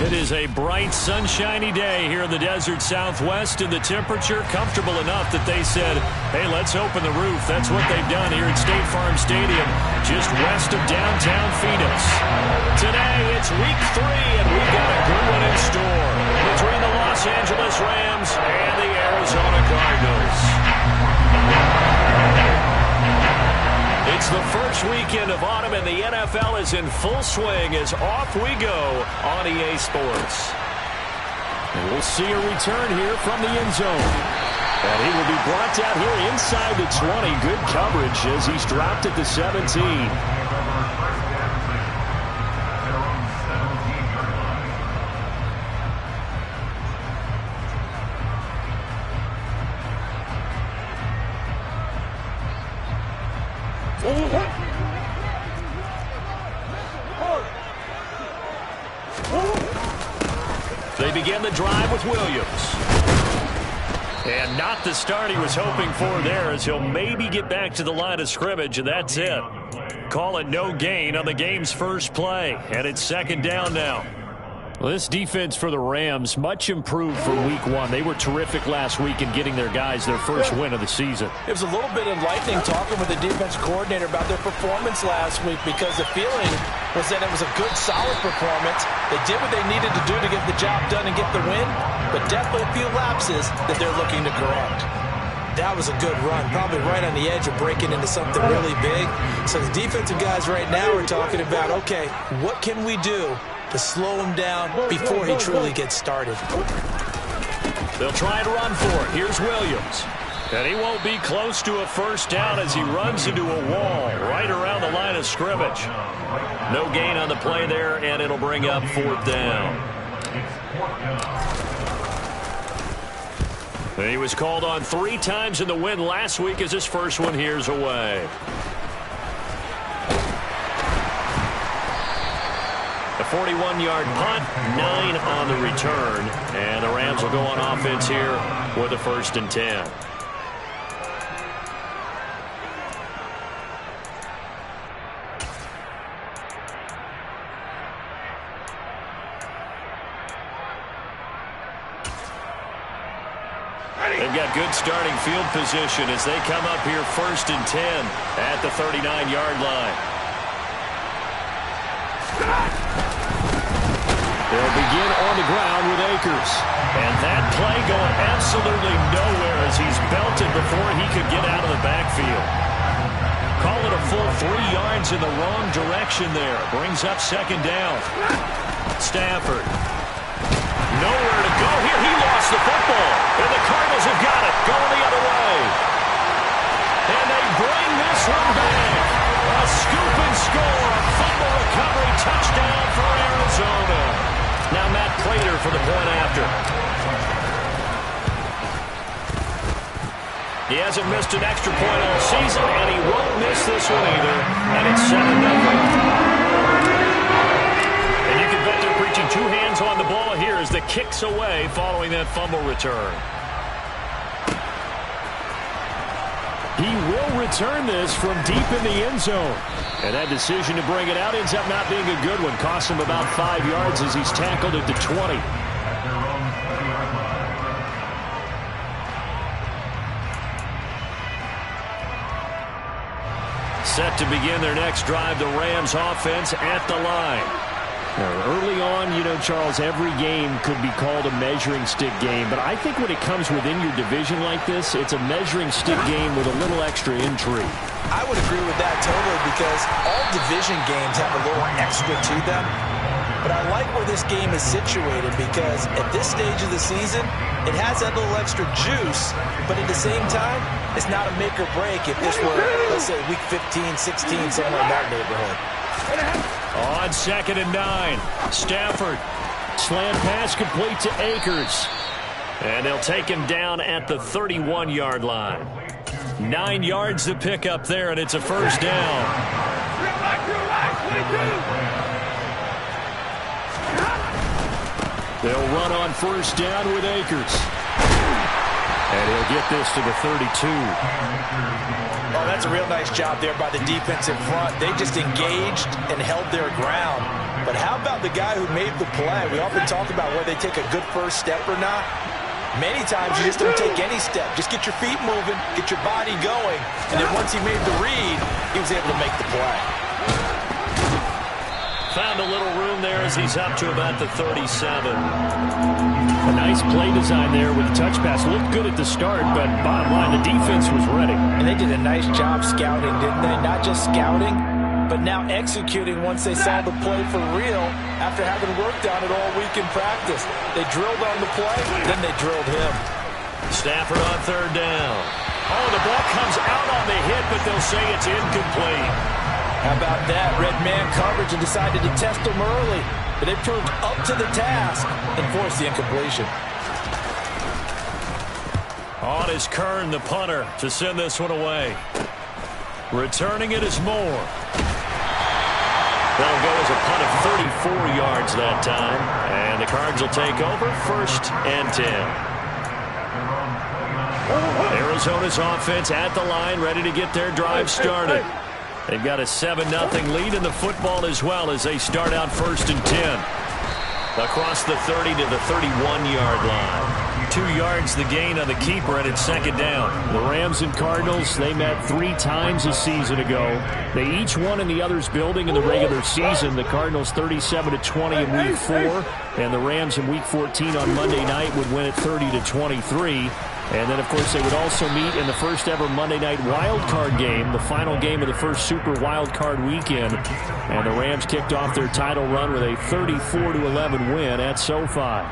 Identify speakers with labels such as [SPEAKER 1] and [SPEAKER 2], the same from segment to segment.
[SPEAKER 1] It is a bright, sunshiny day here in the desert Southwest, and the temperature comfortable enough that they said, hey, let's open the roof. That's what they've done here at State Farm Stadium, just west of downtown Phoenix. Today, it's week 3, and we've got a good one in store between the Los Angeles Rams and the Arizona Cardinals. It's the first weekend of autumn, and the NFL is in full swing as off we go on EA Sports. And we'll see a return here from the end zone. And he will be brought down here inside the 20. Good coverage as he's dropped at the 17. They begin the drive with Williams. And not the start he was hoping for there, as he'll maybe get back to the line of scrimmage, and that's it. Call it no gain on the game's first play, and it's second down now. Well, this defense for the Rams, much improved from week 1. They were terrific last week in getting their guys their first win of the season.
[SPEAKER 2] It was a little bit enlightening talking with the defense coordinator about their performance last week, because the feeling was that it was a good, solid performance. They did what they needed to do to get the job done and get the win, but definitely a few lapses that they're looking to correct. That was a good run, probably right on the edge of breaking into something really big. So the defensive guys right now are talking about, okay, what can we do to slow him down before he truly gets started?
[SPEAKER 1] They'll try to run for it. Here's Williams. And he won't be close to a first down as he runs into a wall right around the line of scrimmage. No gain on the play there, and it'll bring up fourth down. And he was called on 3 times in the win last week as his first one here's away. A 41-yard punt, 9 on the return, and the Rams will go on offense here with a 1st and 10. They've got good starting field position as they come up here 1st and 10 at the 39-yard line. They'll begin on the ground with Akers. And that play going absolutely nowhere as he's belted before he could get out of the backfield. Call it a full 3 yards in the wrong direction there. Brings up second down. Stafford. Nowhere to go here. He lost the football. And the Cardinals have got it. Going the other way. And they bring this one back. A scoop and score. A fumble recovery touchdown for Arizona. Now Matt Prater for the point after. He hasn't missed an extra point all season, and he won't miss this one either. And it's 7-0. And you can bet they're preaching 2 hands on the ball here as the kick's away following that fumble return. He will return this from deep in the end zone. And that decision to bring it out ends up not being a good one. Costs him about 5 yards as he's tackled at the 20. Set to begin their next drive, the Rams offense at the line. Now, early on, you know, Charles, every game could be called a measuring stick game. But I think when it comes within your division like this, it's a measuring stick game with a little extra intrigue.
[SPEAKER 2] I would agree with that totally, because all division games have a little extra to them. But I like where this game is situated, because at this stage of the season, it has that little extra juice. But at the same time, it's not a make or break if this were, let's say, week 15, 16, somewhere in that neighborhood.
[SPEAKER 1] On 2nd and 9, Stafford. Slant pass complete to Akers. And they'll take him down at the 31-yard line. 9 yards to pick up there, and it's a first down. They'll run on first down with Akers. And he'll get this to the 32.
[SPEAKER 2] Oh, that's a real nice job there by the defensive front. They just engaged and held their ground. But how about the guy who made the play? We often talk about whether they take a good first step or not. Many times you just don't take any step. Just get your feet moving, get your body going, and then once he made the read, he was able to make the play.
[SPEAKER 1] Found a little room there as he's up to about the 37. A nice play design there with the touch pass. Looked good at the start, but bottom line, the defense was ready.
[SPEAKER 2] And they did a nice job scouting, didn't they? Not just scouting, but now executing once they saw the play for real after having worked on it all week in practice. They drilled on the play, then they drilled him.
[SPEAKER 1] Stafford on third down. Oh, the ball comes out on the hit, but they'll say it's incomplete.
[SPEAKER 2] How about that? Red man coverage and decided to test them early. But they proved up to the task and forced the incompletion.
[SPEAKER 1] On is Kern, the punter, to send this one away. Returning it is Moore. That'll go as a punt of 34 yards that time. And the Cards will take over 1st and 10. Arizona's offense at the line, ready to get their drive started. They've got a 7-0 lead in the football as well as they start out 1st and 10. Across the 30 to the 31-yard line. 2 yards the gain on the keeper, and it's 2nd down.
[SPEAKER 3] The Rams and Cardinals, they met 3 times a season ago. They each won in the other's building in the regular season. The Cardinals 37-20 in Week 4, and the Rams in Week 14 on Monday night would win it 30-23. And then, of course, they would also meet in the first ever Monday night wild card game, the final game of the first Super Wild Card weekend. And the Rams kicked off their title run with a 34-11 win at SoFi.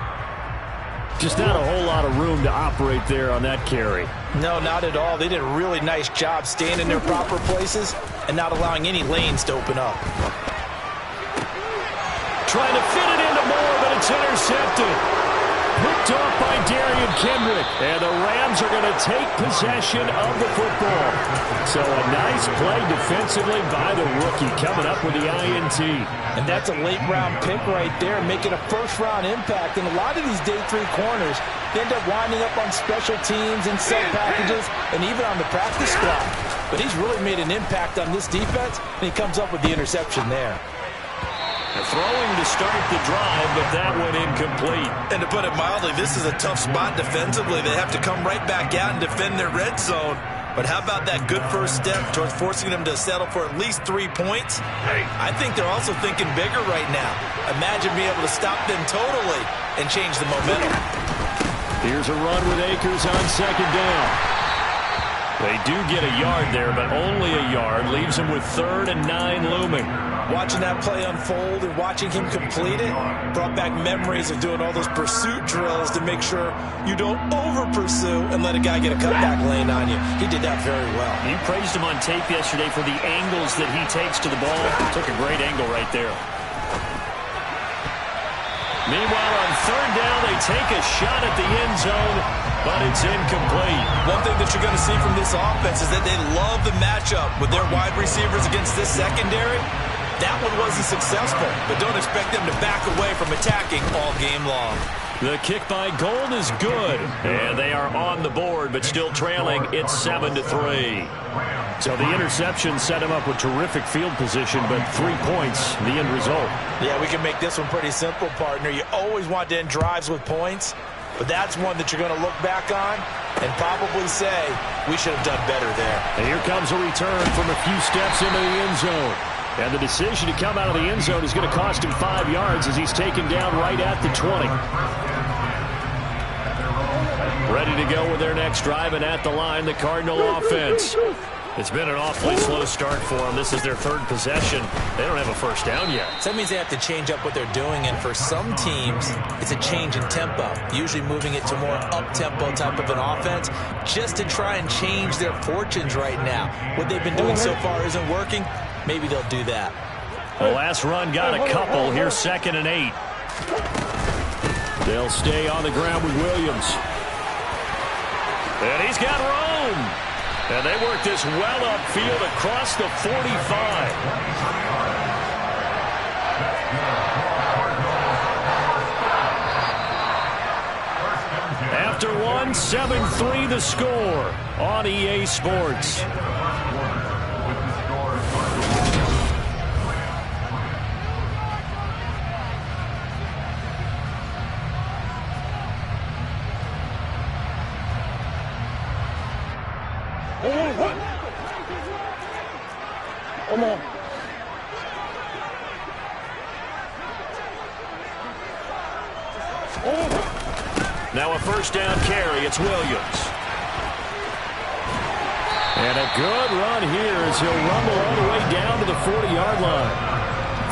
[SPEAKER 3] Just not a whole lot of room to operate there on that carry.
[SPEAKER 2] No, not at all. They did a really nice job staying in their proper places and not allowing any lanes to open up.
[SPEAKER 1] Trying to fit it into Moore, but it's intercepted. Picked off by Darian Kendrick. And the Rams are going to take possession of the football. So a nice play defensively by the rookie coming up with the INT.
[SPEAKER 2] And that's a late-round pick right there, making a first-round impact. And a lot of these day 3 corners end up winding up on special teams and sub packages and even on the practice squad. But he's really made an impact on this defense, and he comes up with the interception there.
[SPEAKER 1] Throwing to start the drive, but that one incomplete.
[SPEAKER 2] And to put it mildly, this is a tough spot defensively. They have to come right back out and defend their red zone. But how about that good first step towards forcing them to settle for at least 3 points? I think they're also thinking bigger right now. Imagine being able to stop them totally and change the momentum.
[SPEAKER 1] Here's a run with Akers on 2nd down. They do get a yard there, but only a yard. Leaves them with 3rd and 9 looming.
[SPEAKER 2] Watching that play unfold and watching him complete it brought back memories of doing all those pursuit drills to make sure you don't over-pursue and let a guy get a cutback lane on you. He did that very well.
[SPEAKER 1] You praised him on tape yesterday for the angles that he takes to the ball. Took a great angle right there. Meanwhile, on 3rd down, they take a shot at the end zone, but it's incomplete.
[SPEAKER 2] One thing that you're going to see from this offense is that they love the matchup with their wide receivers against this secondary. That one wasn't successful, but don't expect them to back away from attacking all game long.
[SPEAKER 1] The kick by Gold is good, and they are on the board, but still trailing. It's 7-3.
[SPEAKER 3] So the interception set him up with terrific field position, but 3 points, the end result.
[SPEAKER 2] Yeah, we can make this one pretty simple, partner. You always want to end drives with points, but that's one that you're going to look back on and probably say, we should have done better there.
[SPEAKER 3] And here comes a return from a few steps into the end zone. And the decision to come out of the end zone is going to cost him 5 yards as he's taken down right at the 20.
[SPEAKER 1] Ready to go with their next drive, and at the line, the Cardinal offense. It's been an awfully slow start for them. This is their 3rd possession. They don't have a first down yet.
[SPEAKER 2] So that means they have to change up what they're doing, and for some teams, it's a change in tempo, usually moving it to more up-tempo type of an offense just to try and change their fortunes right now. What they've been doing so far isn't working. Maybe they'll do that.
[SPEAKER 1] The last run got a couple. Here's 2nd and 8.
[SPEAKER 3] They'll stay on the ground with Williams.
[SPEAKER 1] And he's got room. And they work this well upfield across the 45. After one, 7-3 the score on EA Sports.
[SPEAKER 4] Come on.
[SPEAKER 1] Now a first down carry. It's Williams.
[SPEAKER 3] And a good run here as he'll rumble all the way down to the 40-yard line.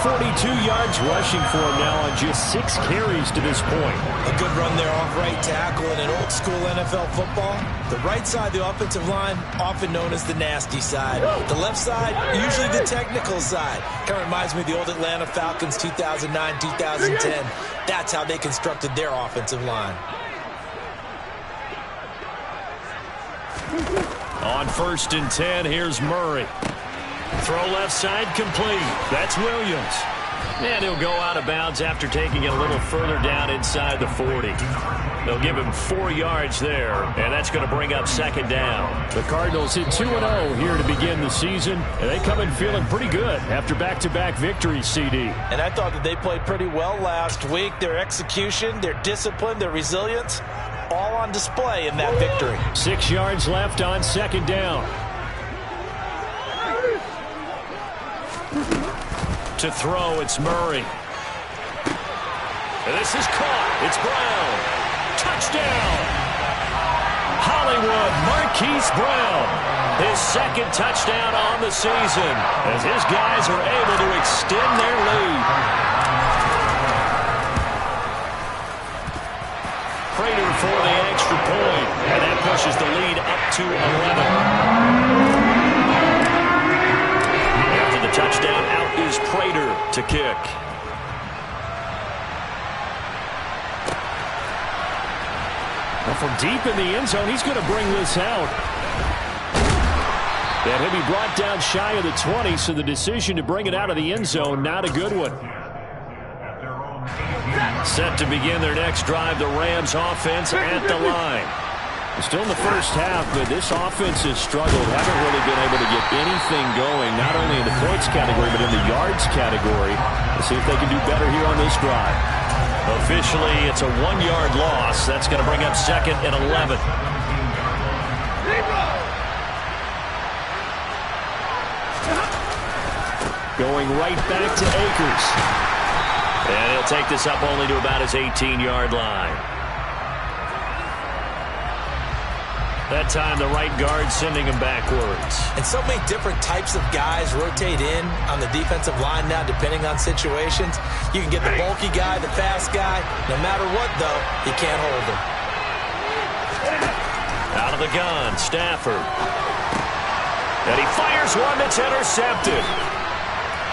[SPEAKER 3] 42 yards rushing for him now on just 6 carries to this point.
[SPEAKER 2] A good run there off right tackle in an old school NFL football. The right side of the offensive line, often known as the nasty side. The left side, usually the technical side. Kind of reminds me of the old Atlanta Falcons 2009-2010. That's how they constructed their offensive line.
[SPEAKER 1] On 1st and 10, here's Murray. Throw left side complete. That's Williams. And he'll go out of bounds after taking it a little further down inside the 40. They'll give him 4 yards there, and that's going to bring up 2nd down.
[SPEAKER 3] The Cardinals hit 2-0 here to begin the season, and they come in feeling pretty good after back-to-back victories, CD.
[SPEAKER 2] And I thought that they played pretty well last week. Their execution, their discipline, their resilience, all on display in that victory.
[SPEAKER 3] 6 yards left on 2nd down.
[SPEAKER 1] To throw, it's Murray. And this is caught. It's Brown. Touchdown! Hollywood Marquise Brown. His 2nd touchdown on the season as his guys are able to extend their lead. Prater for the extra point, and that pushes the lead up to 11. After the touchdown, out is Prater to kick.
[SPEAKER 3] Well, from deep in the end zone, he's going to bring this out. And he'll be brought down shy of the 20, so the decision to bring it out of the end zone, not a good one.
[SPEAKER 1] Set to begin their next drive, the Rams offense at the line.
[SPEAKER 3] Still in the first half, but this offense has struggled. Haven't really been able to get anything going, not only in the points category, but in the yards category. Let's see if they can do better here on this drive.
[SPEAKER 1] Officially, it's a 1-yard loss. That's going to bring up 2nd and 11.
[SPEAKER 3] Going right back to Akers.
[SPEAKER 1] And he'll take this up only to about his 18-yard line. That time, the right guard sending him backwards.
[SPEAKER 2] And so many different types of guys rotate in on the defensive line now, depending on situations. You can get the bulky guy, the fast guy. No matter what, though, you can't hold him.
[SPEAKER 1] Out of the gun, Stafford. And he fires one that's intercepted.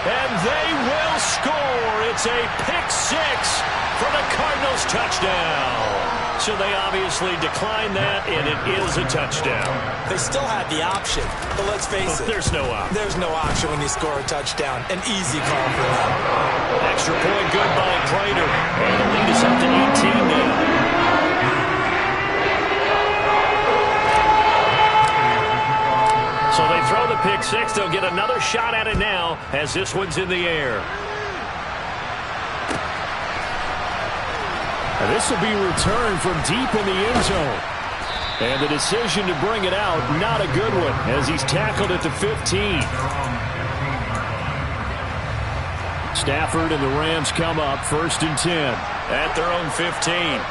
[SPEAKER 1] And they will score. It's a pick 6 for the Cardinals touchdown. So they obviously declined that, and it is a touchdown.
[SPEAKER 2] They still had the option, but let's face it.
[SPEAKER 1] There's no option.
[SPEAKER 2] There's no option when you score a touchdown. An easy call for them.
[SPEAKER 1] Extra point good by Prater. And the lead is up to 18 now. So they throw the pick 6. They'll get another shot at it now as this one's in the air.
[SPEAKER 3] And this will be returned from deep in the end zone. And the decision to bring it out, not a good one, as he's tackled at the 15. Stafford and the Rams come up 1st and 10.
[SPEAKER 1] At their own 15.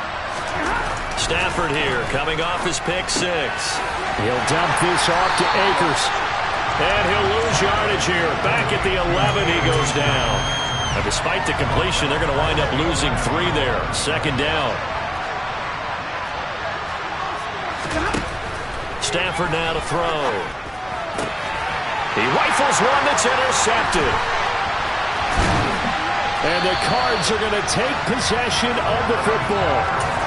[SPEAKER 1] Stafford here, coming off his pick 6.
[SPEAKER 3] He'll dump this off to Akers.
[SPEAKER 1] And he'll lose yardage here. Back at the 11, he goes down. And despite the completion, they're going to wind up losing 3 there. 2nd down. Stafford now to throw. He rifles one that's intercepted.
[SPEAKER 3] And the Cards are going to take possession of the football.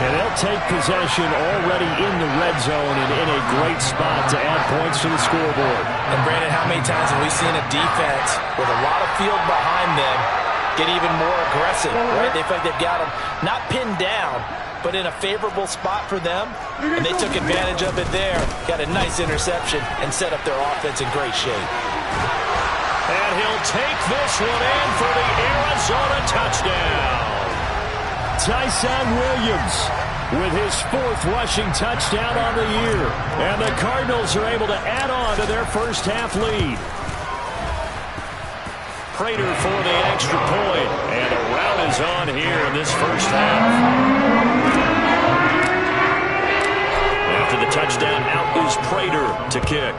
[SPEAKER 3] And they'll take possession already in the red zone and in a great spot to add points to the scoreboard.
[SPEAKER 2] And Brandon, how many times have we seen a defense with a lot of field behind them get even more aggressive, right? They feel like they've got them not pinned down, but in a favorable spot for them, and they took advantage of it there, got a nice interception, and set up their offense in great shape.
[SPEAKER 1] And he'll take this one in for the Arizona touchdown.
[SPEAKER 3] Tyson Williams with his 4th rushing touchdown on the year. And the Cardinals are able to add on to their first half lead.
[SPEAKER 1] Prater for the extra point. And a rout is on here in this first half. After the touchdown, out is Prater to kick.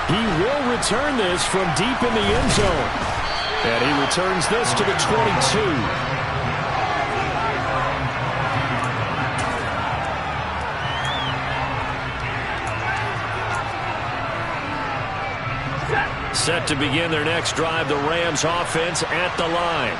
[SPEAKER 3] He will return this from deep in the end zone. And he returns this to the 22.
[SPEAKER 1] Set to begin their next drive, the Rams offense at the line.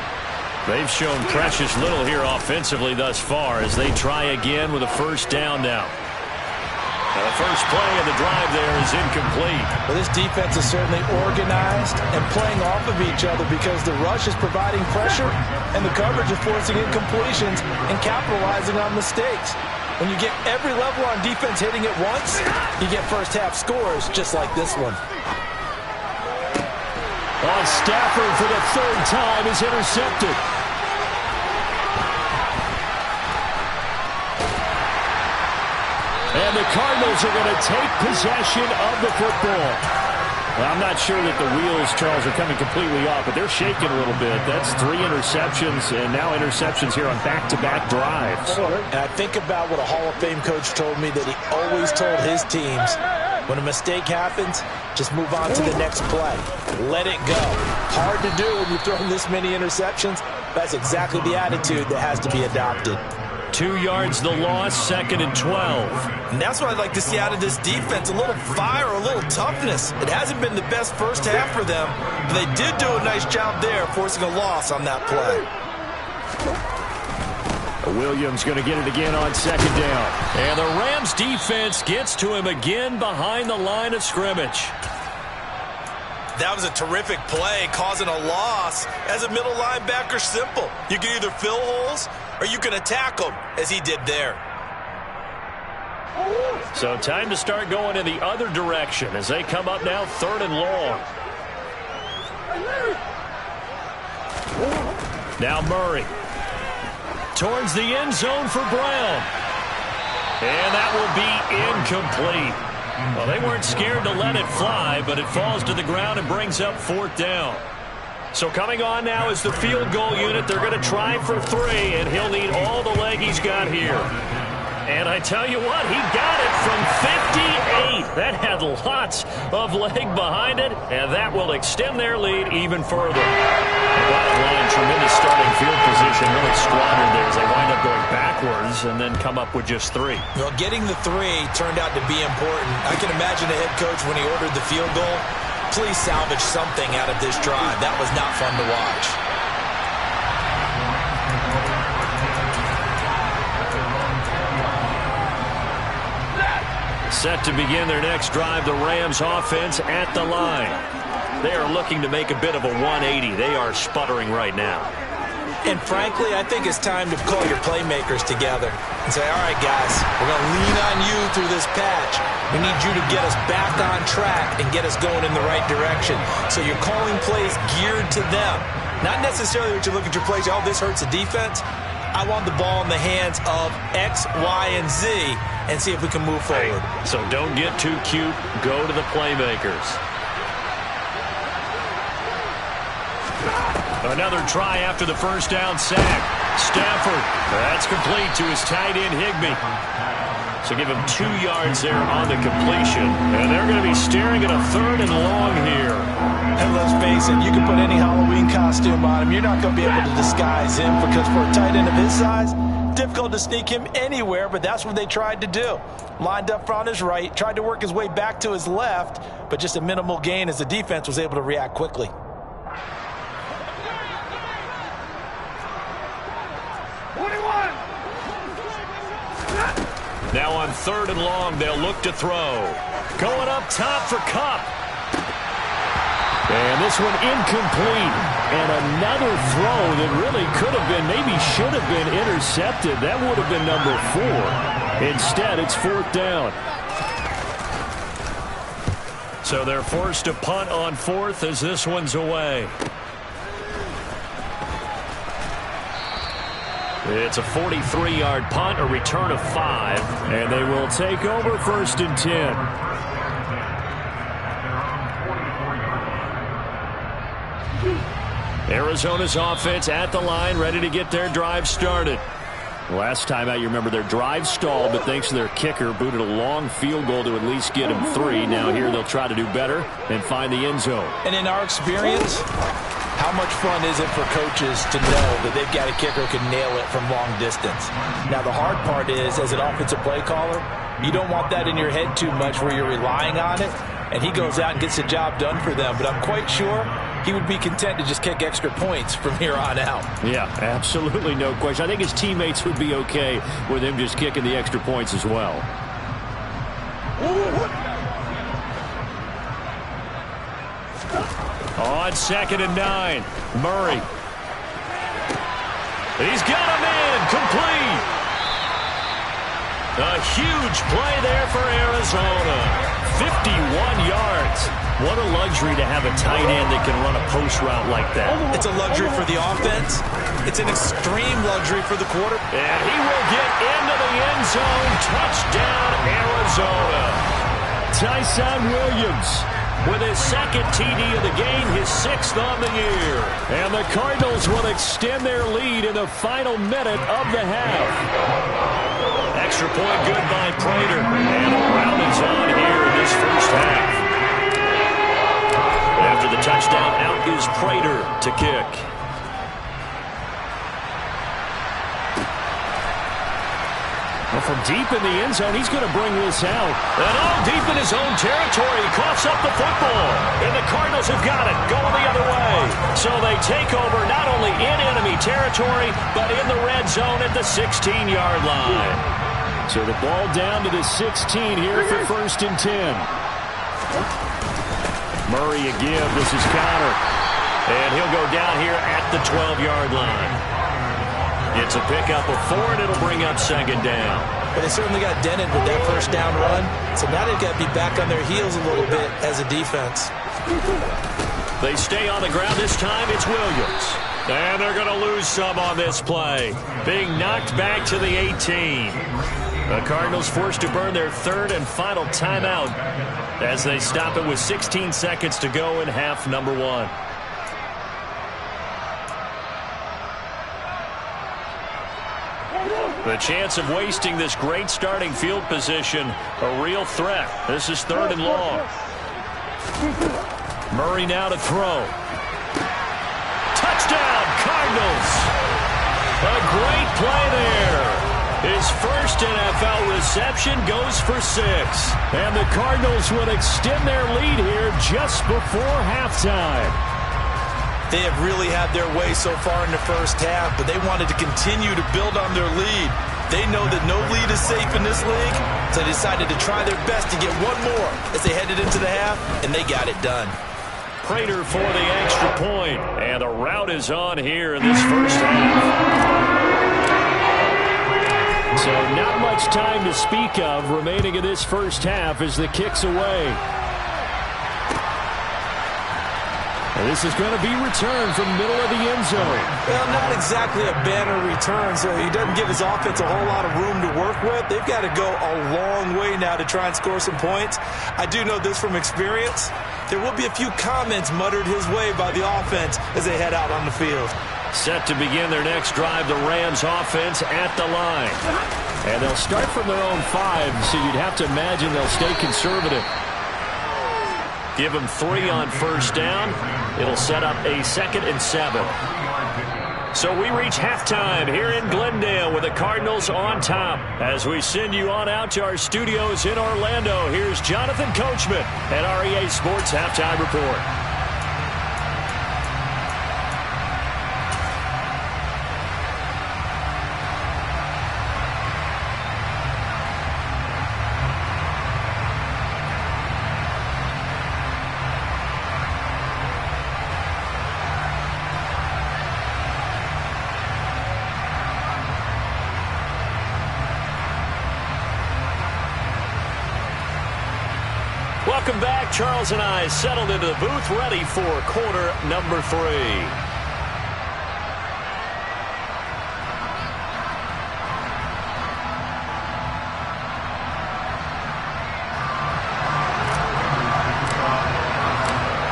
[SPEAKER 1] They've shown precious little here offensively thus far as they try again with a first down now. And the first play of the drive there is incomplete.
[SPEAKER 2] Well, this defense is certainly organized and playing off of each other because the rush is providing pressure and the coverage is forcing incompletions and capitalizing on mistakes. When you get every level on defense hitting it once, you get first half scores just like this one.
[SPEAKER 3] On Stafford for the third time is intercepted. And the Cardinals are going to take possession of the football. Well, I'm not sure that the wheels, Charles, are coming completely off, but they're shaking a little bit. That's 3 interceptions, and now interceptions here on back-to-back drives.
[SPEAKER 2] And I think about what a Hall of Fame coach told me that he always told his teams, when a mistake happens, just move on to the next play. Let it go. Hard to do when you've thrown this many interceptions. That's exactly the attitude that has to be adopted.
[SPEAKER 1] 2 yards the loss, 2nd and 12.
[SPEAKER 2] And that's what I'd like to see out of this defense, a little fire, a little toughness. It hasn't been the best first half for them, but they did do a nice job there forcing a loss on that play.
[SPEAKER 3] Williams going to get it again on 2nd down.
[SPEAKER 1] And the Rams defense gets to him again behind the line of scrimmage.
[SPEAKER 2] That was a terrific play, causing a loss. As a middle linebacker, simple. You can either fill holes or you can attack them, as he did there.
[SPEAKER 1] So time to start going in the other direction as they come up now 3rd and long. Now Murray. Towards the end zone for Brown. And that will be incomplete. Well, they weren't scared to let it fly, but it falls to the ground and brings up 4th down. So coming on now is the field goal unit. They're going to try for 3, and he'll need all the leg he's got here. And I tell you what, he got it from 58. That had lots of leg behind it, and that will extend their lead even further. Bottom line, tremendous starting field position, really squandered there as they wind up going backwards and then come up with just 3.
[SPEAKER 2] Well, getting the 3 turned out to be important. I can imagine the head coach when he ordered the field goal, please salvage something out of this drive. That was not fun to watch.
[SPEAKER 1] Set to begin their next drive, the Rams offense at the line. They are looking to make a bit of a 180. They are sputtering right now.
[SPEAKER 2] And frankly, I think it's time to call your playmakers together and say, all right, guys, we're going to lean on you through this patch. We need you to get us back on track and get us going in the right direction. So you're calling plays geared to them. Not necessarily that you look at your plays, oh, this hurts the defense. I want the ball in the hands of X, Y, and Z and see if we can move forward.
[SPEAKER 1] So don't get too cute. Go to the playmakers. Another try after the first down sack. Stafford, that's complete to his tight end Higbee. So give him 2 yards there on the completion. And they're going to be staring at a 3rd and long here.
[SPEAKER 2] And let's face it, you can put any Halloween costume on him. You're not going to be able to disguise him because for a tight end of his size, difficult to sneak him anywhere, but that's what they tried to do. Lined up on his right, tried to work his way back to his left, but just a minimal gain as the defense was able to react quickly.
[SPEAKER 1] Now on 3rd and long, they'll look to throw. Going up top for Kupp.
[SPEAKER 3] And this one incomplete. And another throw that really could have been, maybe should have been intercepted. That would have been number 4. Instead, it's 4th down.
[SPEAKER 1] So they're forced to punt on 4th as this one's away. It's a 43-yard punt, a return of 5.
[SPEAKER 3] And they will take over 1st and 10.
[SPEAKER 1] Arizona's offense at the line, ready to get their drive started. Last time out, you remember their drive stalled, but thanks to their kicker, booted a long field goal to at least get him 3. Now here they'll try to do better and find the end zone.
[SPEAKER 2] And in our experience, how much fun is it for coaches to know that they've got a kicker who can nail it from long distance? Now, the hard part is, as an offensive play caller, you don't want that in your head too much where you're relying on it, and he goes out and gets the job done for them. But I'm quite sure he would be content to just kick extra points from here on out.
[SPEAKER 3] Yeah, absolutely no question. I think his teammates would be okay with him just kicking the extra points as well.
[SPEAKER 1] On 2nd and 9, Murray. He's got him in, complete. A huge play there for Arizona. 51 yards. What a luxury to have a tight end that can run a post route like that.
[SPEAKER 2] It's a luxury for the offense. It's an extreme luxury for the quarterback.
[SPEAKER 1] And he will get into the end zone. Touchdown, Arizona.
[SPEAKER 3] Tyson Williams
[SPEAKER 1] with his second TD of the game, his 6th on the year.
[SPEAKER 3] And the Cardinals will extend their lead in the final minute of the half.
[SPEAKER 1] Extra point good by Prater. And a round is on here in this first half. After the touchdown, out is Prater to kick.
[SPEAKER 3] Well, from deep in the end zone, he's going to bring this out.
[SPEAKER 1] And all deep in his own territory, he coughs up the football. And the Cardinals have got it, going the other way. So they take over not only in enemy territory, but in the red zone at the 16-yard line.
[SPEAKER 3] So the ball down to the 16 here for 1st and 10. Murray again. This is Connor.
[SPEAKER 1] And he'll go down here at the 12-yard line. It's a pickup of 4, and it'll bring up 2nd down.
[SPEAKER 2] But they certainly got dented with that first down run. So now they've got to be back on their heels a little bit as a defense.
[SPEAKER 1] They stay on the ground this time. It's Williams. And they're going to lose some on this play. Being knocked back to the 18. The Cardinals forced to burn their 3rd and final timeout as they stop it with 16 seconds to go in half number 1. The chance of wasting this great starting field position, a real threat. This is 3rd and long. Murray now to throw. Touchdown, Cardinals. A great play there. His first NFL reception goes for 6.
[SPEAKER 3] And the Cardinals will extend their lead here just before halftime.
[SPEAKER 2] They have really had their way so far in the first half, but they wanted to continue to build on their lead. They know that no lead is safe in this league, so they decided to try their best to get one more as they headed into the half, and they got it done.
[SPEAKER 1] Prater for the extra point, and the route is on here in this first half.
[SPEAKER 3] So not much time to speak of remaining in this first half as the kick's away. And this is going to be returned from the middle of the end zone.
[SPEAKER 2] Well, not exactly a banner return, so he doesn't give his offense a whole lot of room to work with. They've got to go a long way now to try and score some points. I do know this from experience. There will be a few comments muttered his way by the offense as they head out on the field.
[SPEAKER 1] Set to begin their next drive, the Rams offense at the line.
[SPEAKER 3] And they'll start from their own 5, so you'd have to imagine they'll stay conservative.
[SPEAKER 1] Give them 3 on first down. It'll set up a 2nd and 7. So we reach halftime here in Glendale with the Cardinals on top. As we send you on out to our studios in Orlando, here's Jonathan Coachman at REA Sports Halftime Report. Welcome back. Charles and I settled into the booth, ready for quarter number 3.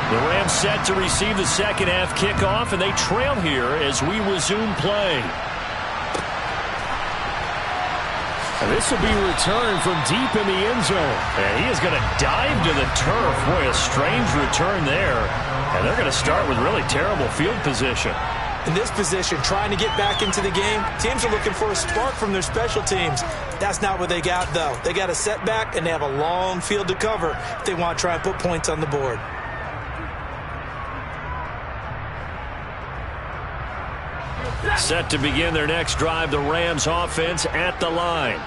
[SPEAKER 1] The Rams set to receive the second half kickoff, and they trail here as we resume play.
[SPEAKER 3] And this will be returned from deep in the end zone.
[SPEAKER 1] And he is going to dive to the turf. Boy, a strange return there. And they're going to start with really terrible field position.
[SPEAKER 2] In this position, trying to get back into the game, teams are looking for a spark from their special teams. That's not what they got, though. They got a setback, and they have a long field to cover if they want to try and put points on the board.
[SPEAKER 1] Set to begin their next drive, the Rams offense at the line.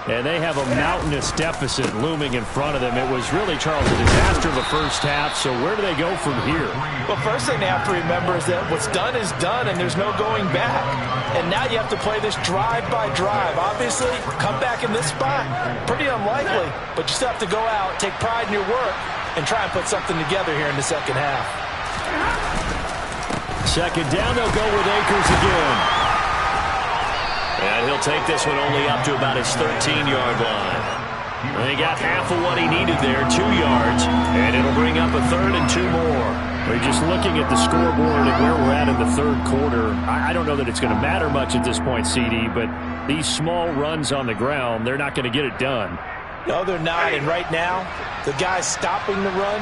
[SPEAKER 3] And they have a mountainous deficit looming in front of them. It was really, Charles, a disaster the first half, so where do they go from here?
[SPEAKER 2] Well, first thing they have to remember is that what's done is done, and there's no going back. And now you have to play this drive by drive. Obviously, come back in this spot, pretty unlikely, but you still have to go out, take pride in your work, and try and put something together here in the second half.
[SPEAKER 3] Second down, they'll go with Akers again.
[SPEAKER 1] And he'll take this one only up to about his 13-yard line. And he got half of what he needed there, 2 yards, and it'll bring up a third and 2 more.
[SPEAKER 3] We're just looking at the scoreboard and where we're at in the third quarter. I don't know that it's going to matter much at this point, CD, but these small runs on the ground, they're not going to get it done.
[SPEAKER 2] No, they're not, and right now, the guys stopping the run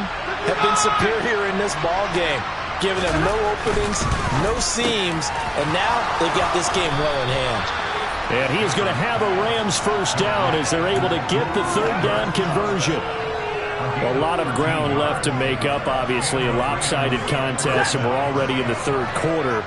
[SPEAKER 2] have been superior in this ball game, giving them no openings, no seams, and now they've got this game well in hand.
[SPEAKER 3] And he is going to have a Rams first down as they're able to get the third down conversion. A lot of ground left to make up, obviously, a lopsided contest, and we're already in the third quarter.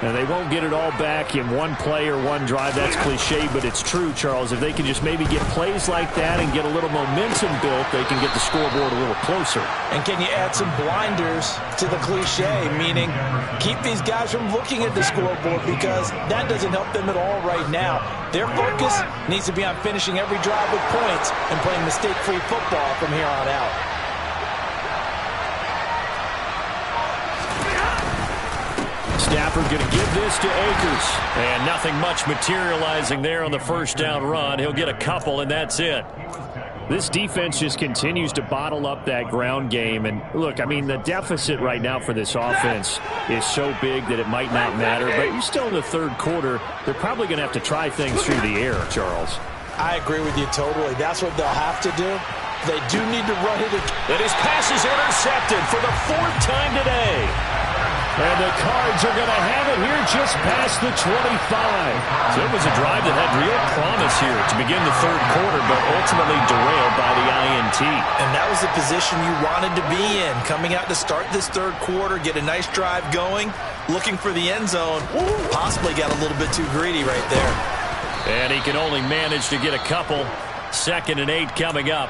[SPEAKER 3] And they won't get it all back in one play or one drive. That's cliche, but it's true, Charles. If they can just maybe get plays like that and get a little momentum built, they can get the scoreboard a little closer.
[SPEAKER 2] And can you add some blinders to the cliche, meaning keep these guys from looking at the scoreboard, because that doesn't help them at all right now. Their focus needs to be on finishing every drive with points and playing mistake-free football from here on out.
[SPEAKER 3] Stafford going to give this to Akers.
[SPEAKER 1] And nothing much materializing there on the first down run. He'll get a couple, and that's it.
[SPEAKER 3] This defense just continues to bottle up that ground game. And look, I mean, the deficit right now for this offense is so big that it might not matter. But you're still in the third quarter. They're probably going to have to try things through the air, Charles.
[SPEAKER 2] I agree with you totally. That's what they'll have to do. They do need to run it.
[SPEAKER 1] And his pass is intercepted for the 4th time today.
[SPEAKER 3] And the Cards are going to have it here just past the 25.
[SPEAKER 1] So it was a drive that had real promise here to begin the third quarter, but ultimately derailed by the INT.
[SPEAKER 2] And that was the position you wanted to be in, coming out to start this third quarter, get a nice drive going, looking for the end zone. Possibly got a little bit too greedy right there.
[SPEAKER 1] And he can only manage to get a couple. 2nd and 8 coming up.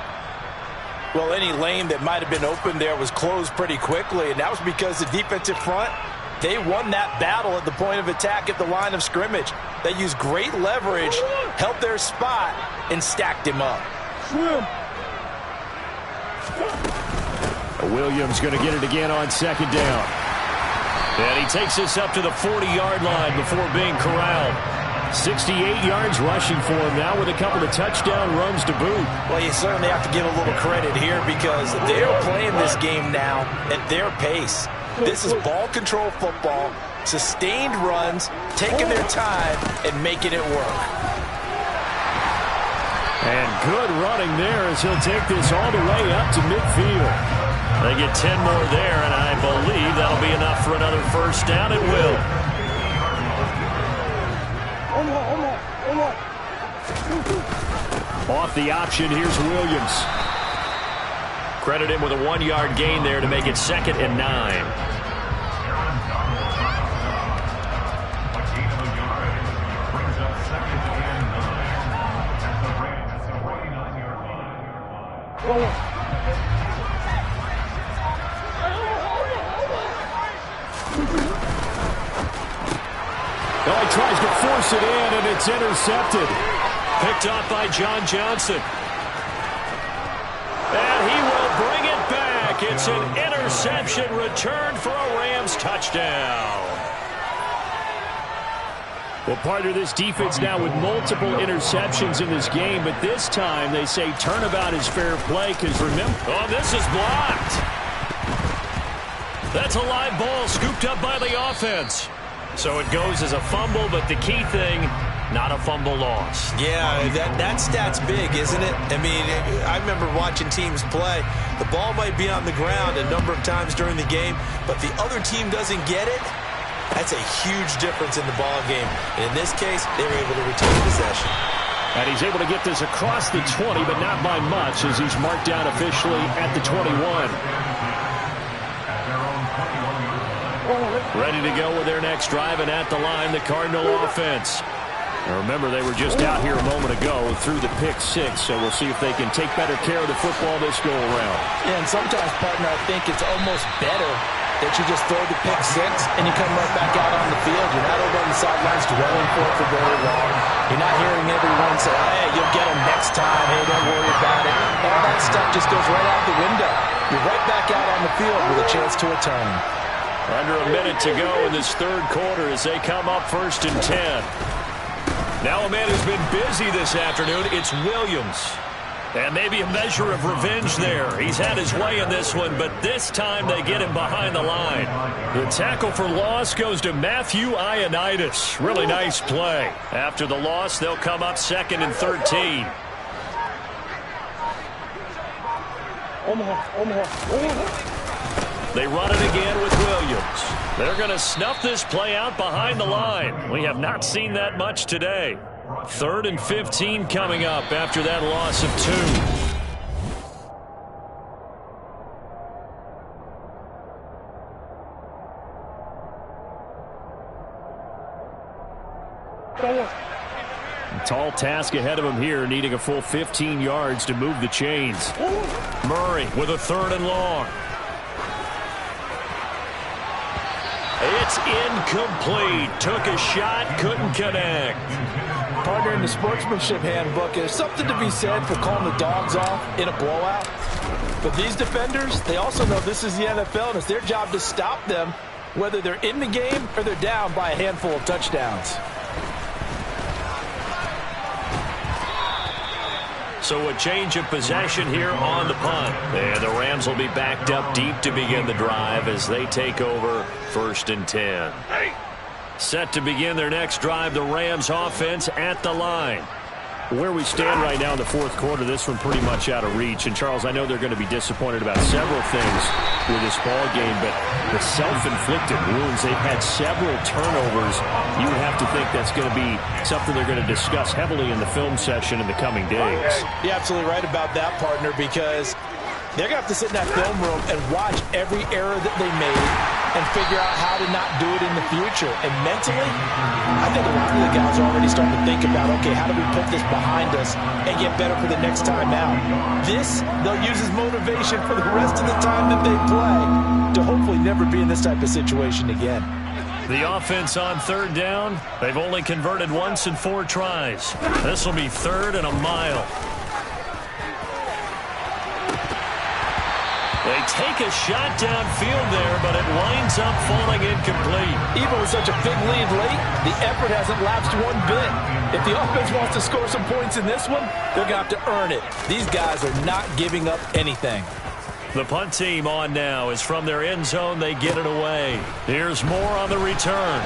[SPEAKER 2] Well, any lane that might have been open there was closed pretty quickly, and that was because the defensive front, they won that battle at the point of attack at the line of scrimmage. They used great leverage, held their spot, and stacked him up.
[SPEAKER 3] Williams going to get it again on 2nd down.
[SPEAKER 1] And he takes this up to the 40-yard line before being corralled.
[SPEAKER 3] 68 yards rushing for him now with a couple of touchdown runs to boot.
[SPEAKER 2] Well, you certainly have to give a little credit here because they're playing this game now at their pace. This is ball control football, sustained runs, taking their time, and making it work.
[SPEAKER 3] And good running there as he'll take this all the way up to midfield.
[SPEAKER 1] They get 10 more there, and I believe that'll be enough for another first down. It will.
[SPEAKER 3] Off the option, here's Williams.
[SPEAKER 1] Credit him with a 1-yard gain there to make it 2nd and 9.
[SPEAKER 3] Well, he tries to force it in, and it's intercepted.
[SPEAKER 1] Picked off by John Johnson. And he will bring it back. It's an interception return for a Rams touchdown.
[SPEAKER 3] Well, partner, this defense now with multiple interceptions in this game, but this time they say turnabout is fair play because remember...
[SPEAKER 1] Oh, this is blocked. That's a live ball scooped up by the offense. So it goes as a fumble, but the key thing, not a fumble loss.
[SPEAKER 2] Yeah, that stat's big, isn't it? I mean, I remember watching teams play. The ball might be on the ground a number of times during the game, but the other team doesn't get it. That's a huge difference in the ball game. And in this case, they were able to retain possession.
[SPEAKER 3] And he's able to get this across the 20, but not by much, as he's marked down officially at the 21. Ready to go with their next drive, and at the line, the Cardinal offense. Now remember, they were just out here a moment ago through the pick six, so we'll see if they can take better care of the football this go-around.
[SPEAKER 2] Yeah, and sometimes, partner, I think it's almost better that you just throw the pick six and you come right back out on the field. You're not over on the sidelines dwelling for very long. You're not hearing everyone say, hey, you'll get them next time. Hey, don't worry about it. All that stuff just goes right out the window. You're right back out on the field with a chance to return.
[SPEAKER 3] Under a minute to go in this third quarter as they come up 1st and 10.
[SPEAKER 1] Now a man who's been busy this afternoon, it's Williams. And maybe a measure of revenge there. He's had his way in this one, but this time they get him behind the line. The tackle for loss goes to Matthew Ioannidis. Really nice play. After the loss, they'll come up 2nd and 13. They run it again with Williams. They're going to snuff this play out behind the line. We have not seen that much today. 3rd and 15 coming up after that loss of 2. Tall task ahead of him here, needing a full 15 yards to move the chains. Murray with a 3rd and long. It's incomplete. Took a shot, couldn't connect.
[SPEAKER 2] Partner, in the sportsmanship handbook, there's something to be said for calling the dogs off in a blowout. But these defenders, they also know this is the NFL, and it's their job to stop them, whether they're in the game or they're down by a handful of touchdowns.
[SPEAKER 1] So a change of possession here on the punt. And the Rams will be backed up deep to begin the drive as they take over 1st and 10. Set to begin their next drive, the Rams offense at the line. Where we stand right now in the fourth quarter, this one pretty much out of reach. And, Charles, I know they're going to be disappointed about several things with this ball game, but the self-inflicted wounds, they've had several turnovers. You would have to think that's going to be something they're going to discuss heavily in the film session in the coming days.
[SPEAKER 2] You're absolutely right about that, partner, because they're going to have to sit in that film room and watch every error that they made and figure out how to not do it in the future. And mentally, I think a lot of the guys are already starting to think about, okay, how do we put this behind us and get better for the next time out? This, they'll use as motivation for the rest of the time that they play to hopefully never be in this type of situation again.
[SPEAKER 1] The offense on 3rd down, they've only converted once in 4 tries. This will be 3rd and a mile. They take a shot downfield there, but it winds up falling incomplete.
[SPEAKER 2] Even with such a big lead late, the effort hasn't lapsed one bit. If the offense wants to score some points in this one, they're going to have to earn it. These guys are not giving up anything.
[SPEAKER 1] The punt team on now is from their end zone. They get it away. Here's more on the return.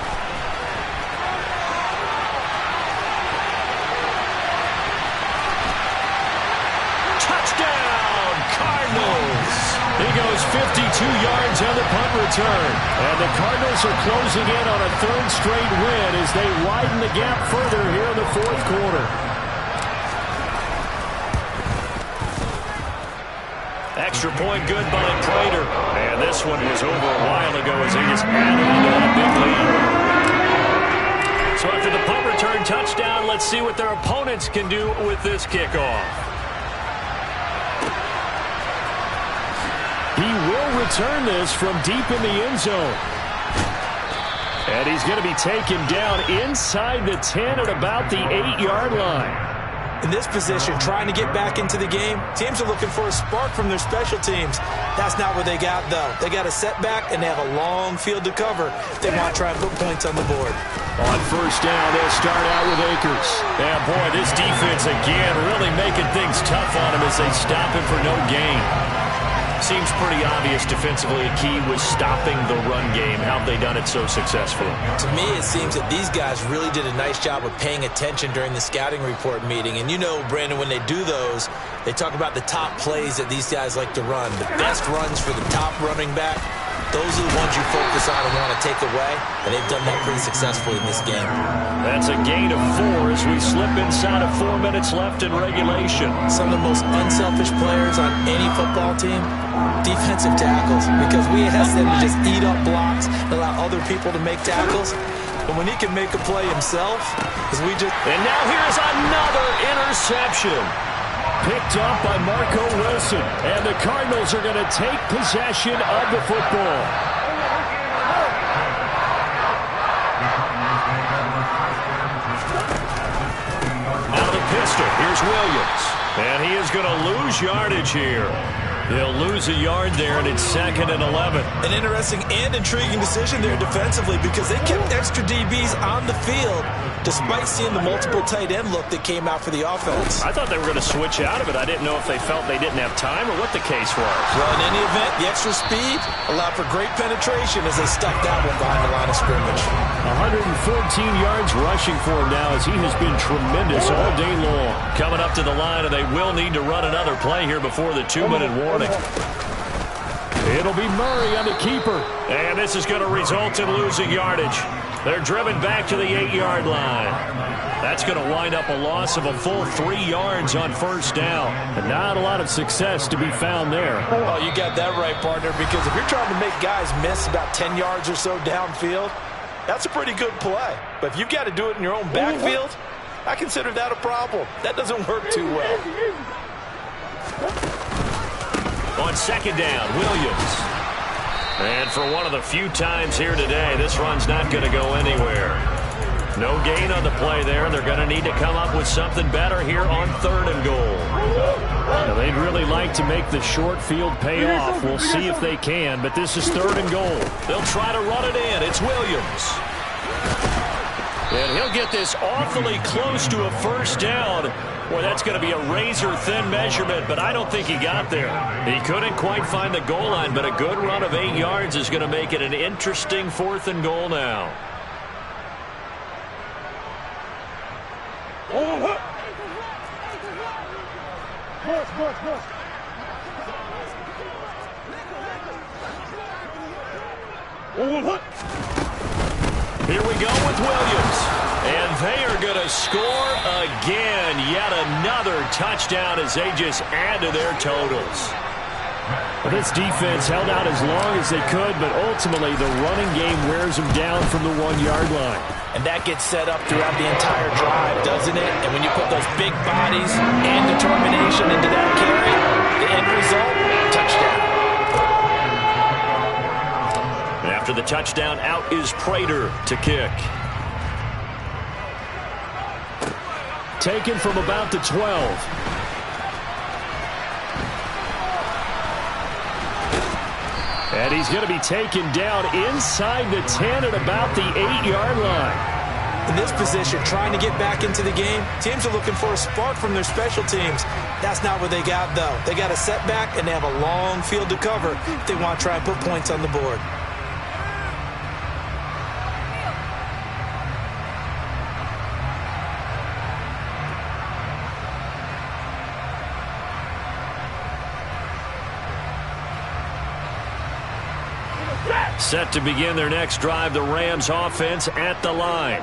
[SPEAKER 1] Touchdown, Cardinals! He goes 52 yards on the punt return. And the Cardinals are closing in on a 3rd straight win as they widen the gap further here in the 4th quarter. Extra point good by Prater. And this one was over a while ago as they just added into a big lead. So after the punt return touchdown, let's see what their opponents can do with this kickoff. He will return this from deep in the end zone. And he's going to be taken down inside the 10 at about the 8-yard line.
[SPEAKER 2] In this position, trying to get back into the game, teams are looking for a spark from their special teams. That's not what they got, though. They got a setback, and they have a long field to cover if they want to try and put points on the board.
[SPEAKER 1] On 1st down, they'll start out with Akers. Yeah, boy, this defense, again, really making things tough on him as they stop him for no gain. Seems pretty obvious defensively a key was stopping the run game. How have they done it so successfully?
[SPEAKER 2] To me, it seems that these guys really did a nice job of paying attention during the scouting report meeting. And you know, Brandon, when they do those, they talk about the top plays that these guys like to run. The best runs for the top running back, those are the ones you focus on and want to take away, and they've done that pretty successfully in this game.
[SPEAKER 1] That's a gain of 4 as we slip inside of 4 minutes left in regulation.
[SPEAKER 2] Some of the most unselfish players on any football team, defensive tackles, because we ask them to just eat up blocks, allow other people to make tackles. But when he can make a play himself, because we just...
[SPEAKER 1] And now here's another interception.
[SPEAKER 3] Picked off by Marco Wilson, and the Cardinals are going to take possession of the football.
[SPEAKER 1] Out of the pistol, here's Williams. And he is going to lose yardage here. They'll lose a yard there, and it's 2nd and 11.
[SPEAKER 2] An interesting and intriguing decision there defensively because they kept extra DBs on the field despite seeing the multiple tight end look that came out for the offense.
[SPEAKER 1] I thought they were going to switch out of it. I didn't know if they felt they didn't have time or what the case was.
[SPEAKER 2] Well, in any event, the extra speed allowed for great penetration as they stuck that one behind the line of scrimmage.
[SPEAKER 3] 114 yards rushing for him now as he has been tremendous all day long.
[SPEAKER 1] Coming up to the line, and they will need to run another play here before the 2-minute warning.
[SPEAKER 3] It'll be Murray on the keeper.
[SPEAKER 1] And this is going to result in losing yardage. They're driven back to the 8-yard line. That's going to wind up a loss of a full 3 yards on first down.
[SPEAKER 3] And not a lot of success to be found there.
[SPEAKER 2] Oh, you got that right, partner, because if you're trying to make guys miss about 10 yards or so downfield, that's a pretty good play. But if you've got to do it in your own backfield, I consider that a problem. That doesn't work too well.
[SPEAKER 1] On 2nd down, Williams. And for one of the few times here today, this run's not going to go anywhere. No gain on the play there, and they're going to need to come up with something better here on 3rd and goal.
[SPEAKER 3] Now, they'd really like to make the short field pay off. We'll see if they can, but this is 3rd and goal.
[SPEAKER 1] They'll try to run it in. It's Williams. And he'll get this awfully close to a first down. Boy, that's going to be a razor-thin measurement, but I don't think he got there. He couldn't quite find the goal line, but a good run of 8 yards is going to make it an interesting 4th and goal now. Here we go with Williams. And they are going to score again. Yet another touchdown as they just add to their totals.
[SPEAKER 3] Well, this defense held out as long as they could, but ultimately the running game wears them down from the 1-yard line.
[SPEAKER 2] And that gets set up throughout the entire drive, doesn't it? And when you put those big bodies and determination into that carry, the end result, touchdown.
[SPEAKER 1] After the touchdown, out is Prater to kick.
[SPEAKER 3] Taken from about the 12. And he's going to be taken down inside the 10 at about the 8-yard line.
[SPEAKER 2] In this position, trying to get back into the game, teams are looking for a spark from their special teams. That's not what they got, though. They got a setback, and they have a long field to cover if they want to try and put points on the board.
[SPEAKER 1] Set to begin their next drive, the Rams offense at the line.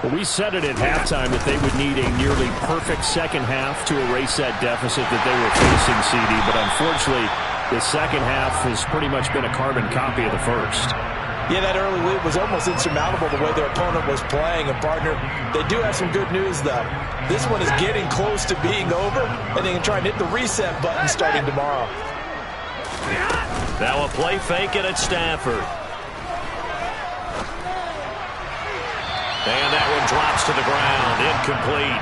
[SPEAKER 3] Well, we said it at halftime that they would need a nearly perfect second half to erase that deficit that they were facing, CD. But unfortunately, the second half has pretty much been a carbon copy of the first.
[SPEAKER 2] Yeah, that early lead was almost insurmountable the way their opponent was playing. And, partner, they do have some good news, though. This one is getting close to being over, and they can try and hit the reset button starting tomorrow.
[SPEAKER 1] Now a play fake it at Stafford. And that one drops to the ground. Incomplete.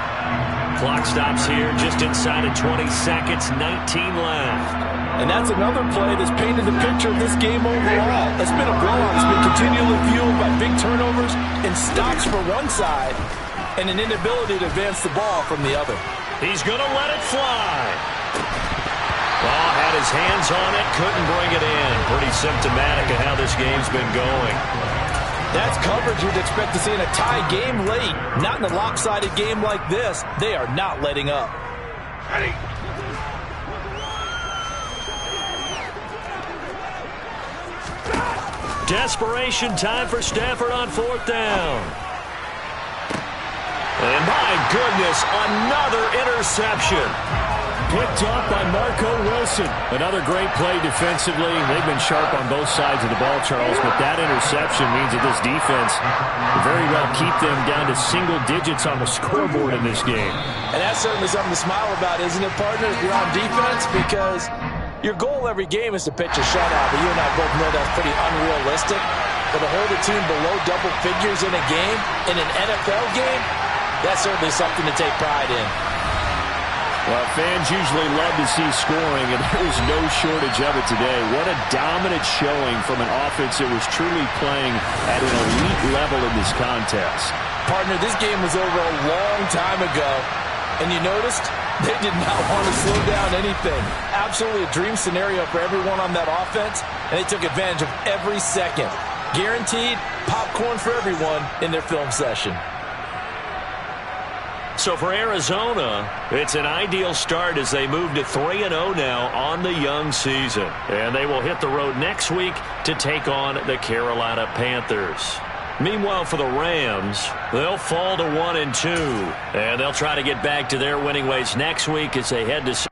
[SPEAKER 1] Clock stops here just inside of 20 seconds. 19 left.
[SPEAKER 2] And that's another play that's painted the picture of this game overall. It's been a blowout. It's been continually fueled by big turnovers and stops for one side and an inability to advance the ball from the other.
[SPEAKER 1] He's going to let it fly. Oh, had his hands on it, couldn't bring it in. Pretty symptomatic of how this game's been going.
[SPEAKER 2] That's coverage you'd expect to see in a tie game late. Not in a lopsided game like this. They are not letting up.
[SPEAKER 4] Ready.
[SPEAKER 1] Desperation time for Stafford on 4th down. And my goodness, another interception.
[SPEAKER 3] Picked off by Marco Wilson. Another great play defensively. They've been sharp on both sides of the ball, Charles, but that interception means that this defense will very well keep them down to single digits on the scoreboard in this game.
[SPEAKER 2] And that's certainly something to smile about, isn't it, partner, if you're on defense? Because your goal every game is to pitch a shutout, but you and I both know that's pretty unrealistic. But to hold a team below double figures in a game, in an NFL game, that's certainly something to take pride in.
[SPEAKER 3] Well, fans usually love to see scoring, and there's no shortage of it today. What a dominant showing from an offense that was truly playing at an elite level in this contest.
[SPEAKER 2] Partner, this game was over a long time ago, and you noticed they did not want to slow down anything. Absolutely a dream scenario for everyone on that offense, and they took advantage of every second. Guaranteed popcorn for everyone in their film session.
[SPEAKER 1] So for Arizona, it's an ideal start as they move to 3-0 now on the young season. And they will hit the road next week to take on the Carolina Panthers. Meanwhile, for the Rams, they'll fall to 1-2. And they'll try to get back to their winning ways next week as they head to